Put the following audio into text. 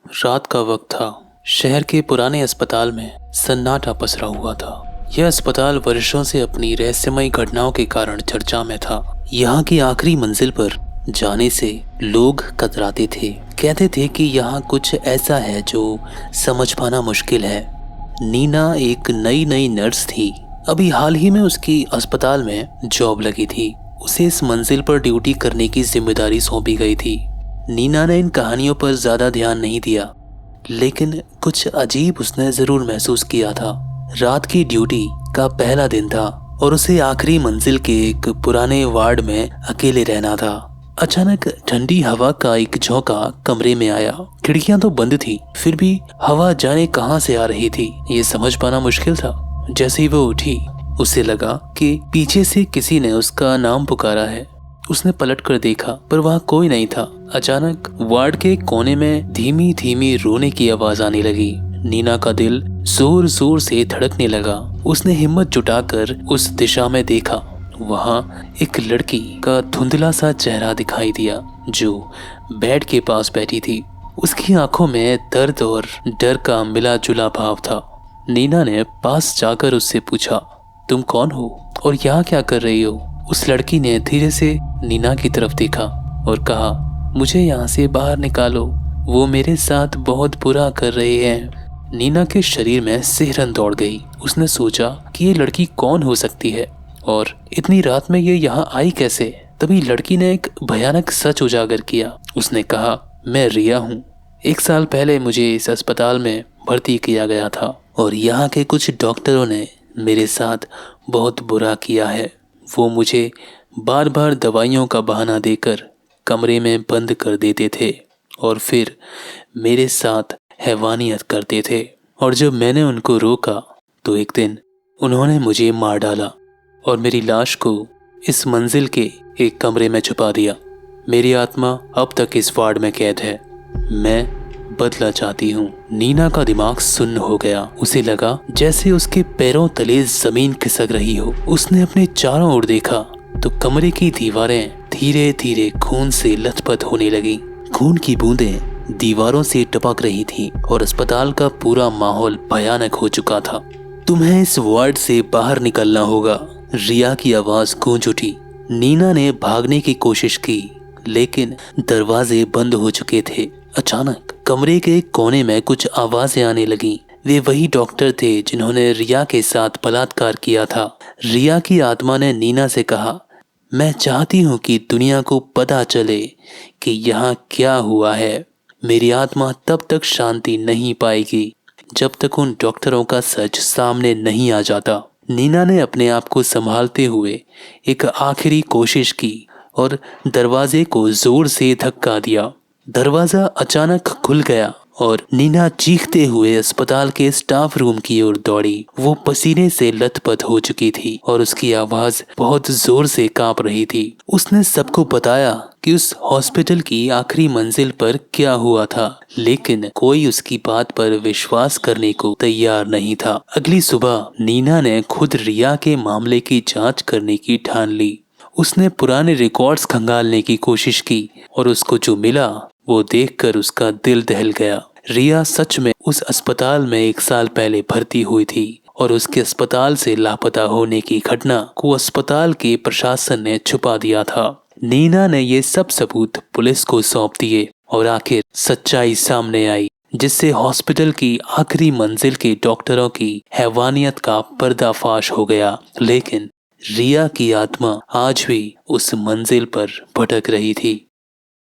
रात का वक्त था। शहर के पुराने अस्पताल में सन्नाटा पसरा हुआ था। यह अस्पताल वर्षों से अपनी रहस्यमय घटनाओं के कारण चर्चा में था। यहाँ की आखिरी मंजिल पर जाने से लोग कतराते थे, कहते थे कि यहाँ कुछ ऐसा है जो समझ पाना मुश्किल है। नीना एक नई नई नर्स थी। अभी हाल ही में उसकी अस्पताल में जॉब लगी थी। उसे इस मंजिल पर ड्यूटी करने की जिम्मेदारी सौंपी गई थी। नीना ने इन कहानियों पर ज्यादा ध्यान नहीं दिया, लेकिन कुछ अजीब उसने जरूर महसूस किया था। रात की ड्यूटी का पहला दिन था और उसे आखिरी मंजिल के एक पुराने वार्ड में अकेले रहना था। अचानक ठंडी हवा का एक झोंका कमरे में आया। खिड़कियां तो बंद थी, फिर भी हवा जाने कहां से आ रही थी ये समझ पाना मुश्किल था। जैसे ही वो उठी, उसे लगा कि पीछे से किसी ने उसका नाम पुकारा है। उसने पलट कर देखा, पर वहाँ कोई नहीं था। अचानक वार्ड के कोने में धीमी धीमी रोने की आवाज आने लगी। नीना का दिल जोर जोर से धड़कने लगा। उसने हिम्मत जुटाकर उस दिशा में देखा। वहाँ एक लड़की का धुंधला सा चेहरा दिखाई दिया जो बेड के पास बैठी थी। उसकी आंखों में दर्द और डर का मिला जुला भाव था। नीना ने पास जाकर उससे पूछा, तुम कौन हो और यहाँ क्या कर रही हो? उस लड़की ने धीरे से नीना की तरफ देखा और कहा, मुझे यहाँ से बाहर निकालो, वो मेरे साथ बहुत बुरा कर रहे हैं। नीना के शरीर में सिहरन दौड़ गई। उसने सोचा कि ये लड़की कौन हो सकती है और इतनी रात में ये यहाँ आई कैसे? तभी लड़की ने एक भयानक सच उजागर किया। उसने कहा, मैं रिया हूँ। 1 साल पहले मुझे इस अस्पताल में भर्ती किया गया था और यहाँ के कुछ डॉक्टरों ने मेरे साथ बहुत बुरा किया है। वो मुझे बार बार दवाइयों का बहाना देकर कमरे में बंद कर देते थे और फिर मेरे साथ हैवानियत करते थे। और जब मैंने उनको रोका तो एक दिन उन्होंने मुझे मार डाला और मेरी लाश को इस मंजिल के एक कमरे में छुपा दिया। मेरी आत्मा अब तक इस वार्ड में कैद है। मैं बदला चाहती हूँ। नीना का दिमाग सुन्न हो गया। उसे लगा जैसे उसके पैरों तले जमीन खिसक रही हो। उसने अपने चारों ओर देखा तो कमरे की दीवारें धीरे धीरे खून से लथपथ होने लगी। खून की बूंदें दीवारों से टपक रही थी और अस्पताल का पूरा माहौल भयानक हो चुका था। तुम्हें इस वार्ड से बाहर निकलना होगा। रिया की आवाज गूंज उठी। नीना ने भागने की कोशिश की, लेकिन दरवाजे बंद हो चुके थे। अचानक कमरे के कोने में कुछ आवाजें आने लगी। वे वही डॉक्टर थे जिन्होंने रिया के साथ बलात्कार किया था। रिया की आत्मा ने नीना से कहा, मैं चाहती हूँ कि दुनिया को पता चले कि यहाँ क्या हुआ है। मेरी आत्मा तब तक शांति नहीं पाएगी जब तक उन डॉक्टरों का सच सामने नहीं आ जाता। नीना ने अपने आप को संभालते हुए एक आखिरी कोशिश की और दरवाजे को जोर से धक्का दिया। दरवाजा अचानक खुल गया और नीना चीखते हुए अस्पताल के स्टाफ रूम की ओर दौड़ी। वो पसीने से लथपथ हो चुकी थी और उसकी आवाज बहुत जोर से कांप रही थी। उसने सबको बताया कि उस हॉस्पिटल की आखिरी मंजिल पर क्या हुआ था, लेकिन कोई उसकी बात पर विश्वास करने को तैयार नहीं था। अगली सुबह नीना ने खुद रिया के मामले की जांच करने की ठान ली। उसने पुराने रिकॉर्ड्स खंगालने की कोशिश की और उसको जो मिला वो देखकर उसका दिल दहल गया। रिया सच में उस अस्पताल में 1 साल पहले भर्ती हुई थी और उसके अस्पताल से लापता होने की घटना को अस्पताल के प्रशासन ने छुपा दिया था। नीना ने ये सब सबूत पुलिस को सौंप दिए और आखिर सच्चाई सामने आई, जिससे हॉस्पिटल की आखिरी मंजिल के डॉक्टरों की हैवानियत का पर्दाफाश हो गया। लेकिन रिया की आत्मा आज भी उस मंजिल पर भटक रही थी।